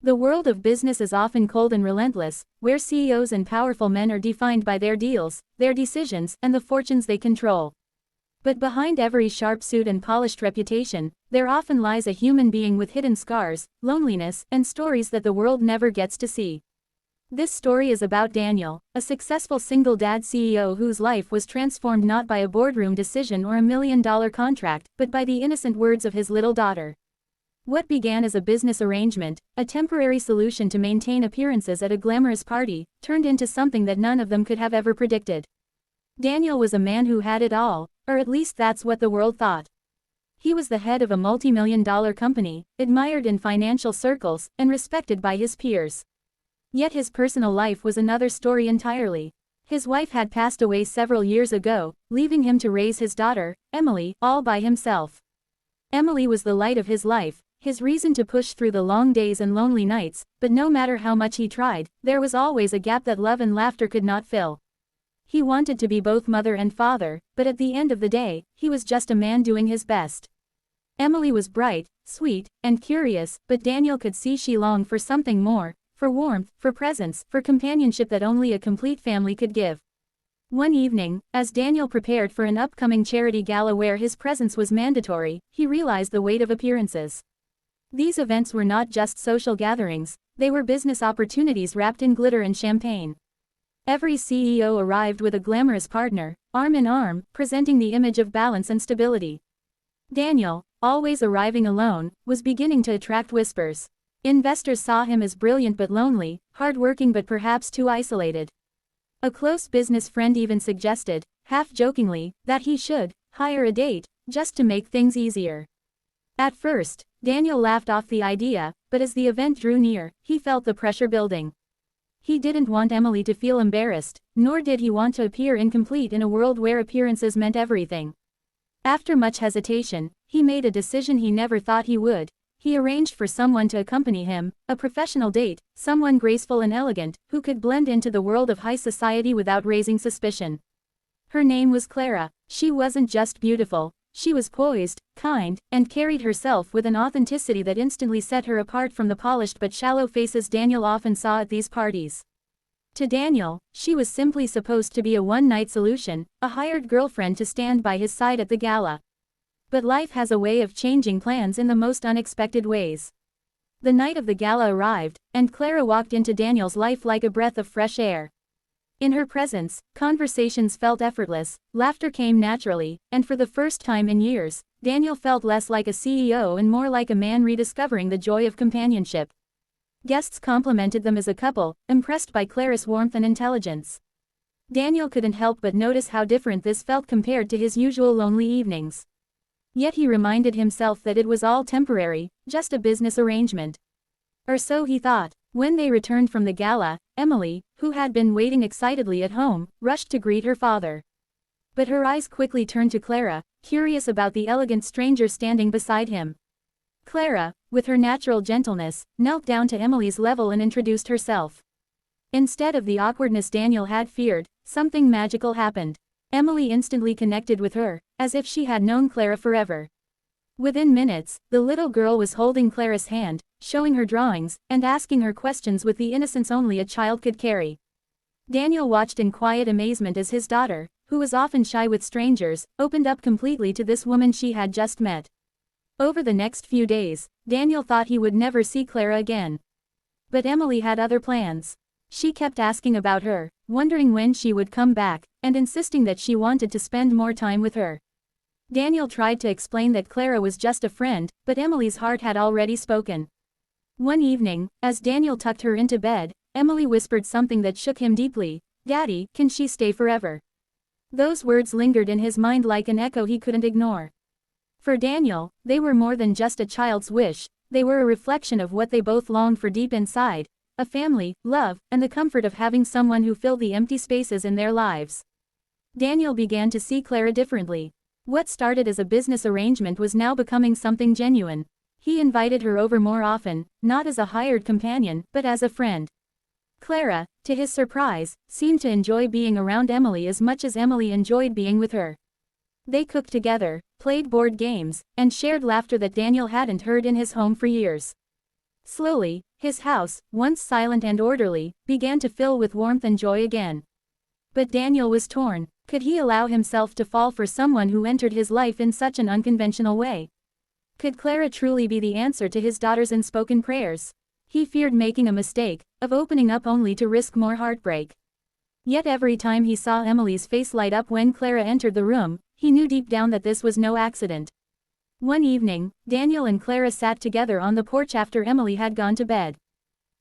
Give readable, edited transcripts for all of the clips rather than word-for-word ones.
The world of business is often cold and relentless, where CEOs and powerful men are defined by their deals, their decisions, and the fortunes they control. But behind every sharp suit and polished reputation, there often lies a human being with hidden scars, loneliness, and stories that the world never gets to see. This story is about Daniel, a successful single-dad CEO whose life was transformed not by a boardroom decision or a $1 million contract, but by the innocent words of his little daughter. What began as a business arrangement, a temporary solution to maintain appearances at a glamorous party, turned into something that none of them could have ever predicted. Daniel was a man who had it all, or at least that's what the world thought. He was the head of a multi-million-dollar company, admired in financial circles, and respected by his peers. Yet his personal life was another story entirely. His wife had passed away several years ago, leaving him to raise his daughter, Emily, all by himself. Emily was the light of his life, his reason to push through the long days and lonely nights, but no matter how much he tried, there was always a gap that love and laughter could not fill. He wanted to be both mother and father, but at the end of the day, he was just a man doing his best. Emily was bright, sweet, and curious, but Daniel could see she longed for something more, for warmth, for presence, for companionship that only a complete family could give. One evening, as Daniel prepared for an upcoming charity gala where his presence was mandatory, he realized the weight of appearances. These events were not just social gatherings, they were business opportunities wrapped in glitter and champagne. Every CEO arrived with a glamorous partner, arm in arm, presenting the image of balance and stability. Daniel, always arriving alone, was beginning to attract whispers. Investors saw him as brilliant but lonely, hard-working but perhaps too isolated. A close business friend even suggested, half-jokingly, that he should hire a date, just to make things easier. At first, Daniel laughed off the idea, but as the event drew near, he felt the pressure building. He didn't want Emily to feel embarrassed, nor did he want to appear incomplete in a world where appearances meant everything. After much hesitation, he made a decision he never thought he would. He arranged for someone to accompany him, a professional date, someone graceful and elegant, who could blend into the world of high society without raising suspicion. Her name was Clara. She wasn't just beautiful, she was poised, kind, and carried herself with an authenticity that instantly set her apart from the polished but shallow faces Daniel often saw at these parties. To Daniel, she was simply supposed to be a one-night solution, a hired girlfriend to stand by his side at the gala. But life has a way of changing plans in the most unexpected ways. The night of the gala arrived, and Clara walked into Daniel's life like a breath of fresh air. In her presence, conversations felt effortless, laughter came naturally, and for the first time in years, Daniel felt less like a CEO and more like a man rediscovering the joy of companionship. Guests complimented them as a couple, impressed by Clara's warmth and intelligence. Daniel couldn't help but notice how different this felt compared to his usual lonely evenings. Yet he reminded himself that it was all temporary, just a business arrangement. Or so he thought. When they returned from the gala, Emily, who had been waiting excitedly at home, rushed to greet her father. But her eyes quickly turned to Clara, curious about the elegant stranger standing beside him. Clara, with her natural gentleness, knelt down to Emily's level and introduced herself. Instead of the awkwardness Daniel had feared, something magical happened. Emily instantly connected with her, as if she had known Clara forever. Within minutes, the little girl was holding Clara's hand, showing her drawings, and asking her questions with the innocence only a child could carry. Daniel watched in quiet amazement as his daughter, who was often shy with strangers, opened up completely to this woman she had just met. Over the next few days, Daniel thought he would never see Clara again. But Emily had other plans. She kept asking about her, wondering when she would come back, and insisting that she wanted to spend more time with her. Daniel tried to explain that Clara was just a friend, but Emily's heart had already spoken. One evening, as Daniel tucked her into bed, Emily whispered something that shook him deeply. "Daddy, can she stay forever?" Those words lingered in his mind like an echo he couldn't ignore. For Daniel, they were more than just a child's wish, they were a reflection of what they both longed for deep inside: a family, love, and the comfort of having someone who filled the empty spaces in their lives. Daniel began to see Clara differently. What started as a business arrangement was now becoming something genuine. He invited her over more often, not as a hired companion, but as a friend. Clara, to his surprise, seemed to enjoy being around Emily as much as Emily enjoyed being with her. They cooked together, played board games, and shared laughter that Daniel hadn't heard in his home for years. Slowly, his house, once silent and orderly, began to fill with warmth and joy again. But Daniel was torn. Could he allow himself to fall for someone who entered his life in such an unconventional way? Could Clara truly be the answer to his daughter's unspoken prayers? He feared making a mistake, of opening up only to risk more heartbreak. Yet every time he saw Emily's face light up when Clara entered the room, he knew deep down that this was no accident. One evening, Daniel and Clara sat together on the porch after Emily had gone to bed.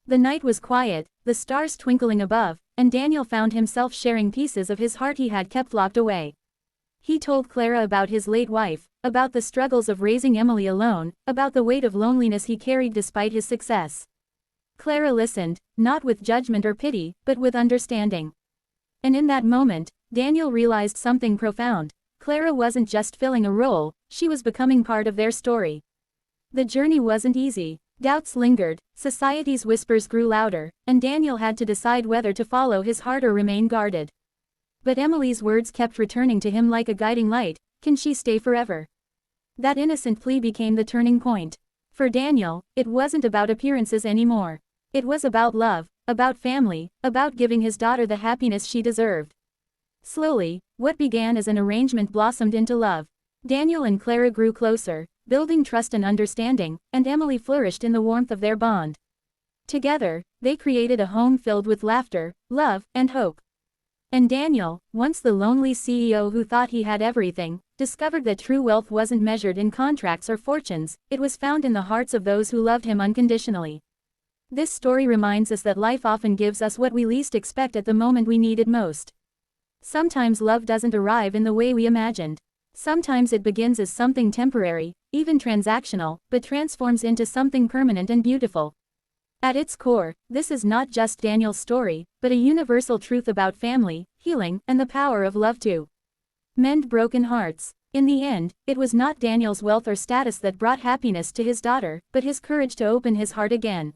The night was quiet, the stars twinkling above, and Daniel found himself sharing pieces of his heart he had kept locked away. He told Clara about his late wife, about the struggles of raising Emily alone, about the weight of loneliness he carried despite his success. Clara listened, not with judgment or pity, but with understanding. And in that moment, Daniel realized something profound. Clara wasn't just filling a role, she was becoming part of their story. The journey wasn't easy. Doubts lingered, society's whispers grew louder, and Daniel had to decide whether to follow his heart or remain guarded. But Emily's words kept returning to him like a guiding light. Can she stay forever? That innocent plea became the turning point. For Daniel, it wasn't about appearances anymore. It was about love, about family, about giving his daughter the happiness she deserved. Slowly, what began as an arrangement blossomed into love. Daniel and Clara grew closer, building trust and understanding, and Emily flourished in the warmth of their bond. Together, they created a home filled with laughter, love, and hope. And Daniel, once the lonely CEO who thought he had everything, discovered that true wealth wasn't measured in contracts or fortunes, it was found in the hearts of those who loved him unconditionally. This story reminds us that life often gives us what we least expect at the moment we need it most. Sometimes love doesn't arrive in the way we imagined. Sometimes it begins as something temporary, even transactional, but transforms into something permanent and beautiful. At its core, this is not just Daniel's story, but a universal truth about family, healing, and the power of love to mend broken hearts. In the end, it was not Daniel's wealth or status that brought happiness to his daughter, but his courage to open his heart again.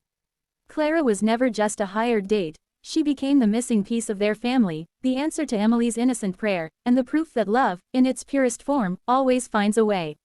Clara was never just a hired date. She became the missing piece of their family, the answer to Emily's innocent prayer, and the proof that love, in its purest form, always finds a way.